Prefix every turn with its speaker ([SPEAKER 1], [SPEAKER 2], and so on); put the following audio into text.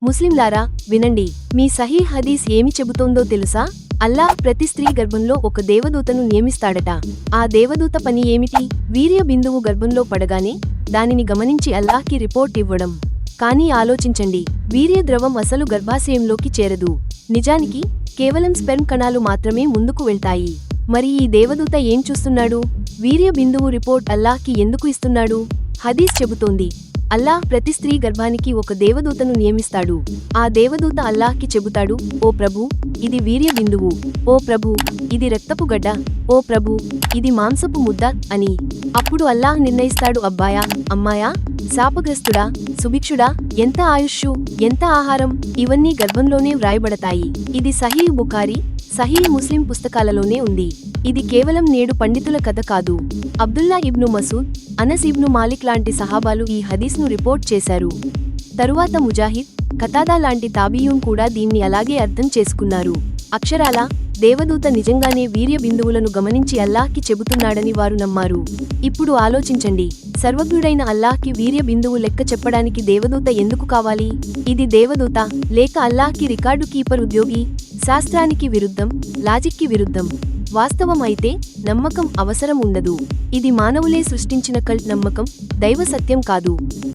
[SPEAKER 1] ముస్లింలారా వినండి, మీ సహీ హదీస్ ఏమి చెబుతోందో తెలుసా? అల్లాహ్ ప్రతి స్త్రీ గర్భంలో ఒక దేవదూతను నియమిస్తాడట. ఆ దేవదూత పని ఏమిటి? వీర్య బిందువు గర్భంలో పడగానే దానిని గమనించి అల్లాహ్కి రిపోర్ట్ ఇవ్వడం. కానీ ఆలోచించండి, వీర్య ద్రవం అసలు గర్భాశయంలోకి చేరదు. నిజానికి కేవలం స్పెర్మ్ కణాలు మాత్రమే ముందుకు వెళ్తాయి. మరి ఈ దేవదూత ఏం చూస్తున్నాడు? వీర్య బిందువు రిపోర్ట్ అల్లాహ్కి ఎందుకు ఇస్తున్నాడు? హదీస్ చెబుతోంది, అల్లాహ్ ప్రతి స్త్రీ గర్భానికి ఒక దేవదూతను నియమిస్తాడు. ఆ దేవదూత అల్లాహ్కి చెబుతాడు, ఓ ప్రభూ, ఇది వీర్య బిందువు. ఓ ప్రభూ, ఇది రక్తపు గడ్డ. ఓ ప్రభూ, ఇది మాంసపు ముద్ద అని. అప్పుడు అల్లాహ్ నిర్ణయిస్తాడు, అబ్బాయా, అమ్మాయా, శాపగ్రస్తుడా, సుభిక్షుడా, ఎంత ఆయుష్షు, ఎంత ఆహారం, ఇవన్నీ గర్భంలోనే వ్రాయబడతాయి. ఇది సహీహ్ బుఖారీ, సహీహ్ ముస్లిం పుస్తకాలలోనే ఉంది. ఇది కేవలం నేడు పండితుల కథ కాదు. అబ్దుల్లా ఇబ్ను మసూద్, అనస్ ఇబ్ను మాలిక్ లాంటి సహాబాలు ఈ హదీస్ను రిపోర్ట్ చేశారు. తరువాత ముజాహిద్, ఖతాదా లాంటి తాబీయూన్ కూడా దీన్ని అలాగే అర్థం చేసుకున్నారు. అక్షరాలా దేవదూత నిజంగానే వీర్య బిందువులను గమనించి అల్లాహ్కి చెబుతున్నాడని వారు నమ్మారు. ఇప్పుడు ఆలోచించండి, సర్వజ్ఞుడైన అల్లాహ్కి వీర్య బిందువు లెక్క చెప్పడానికి దేవదూత ఎందుకు కావాలి? ఇది దేవదూత లేక అల్లాహ్కి రికార్డు కీపర్ ఉద్యోగి? శాస్త్రానికి విరుద్ధం, లాజిక్కి విరుద్ధం. వాస్తవం అయితే నమ్మకం అవసరం ఉండదు. ఇది మానవులే సృష్టించిన కల్ట్ నమ్మకం, దైవ సత్యం కాదు.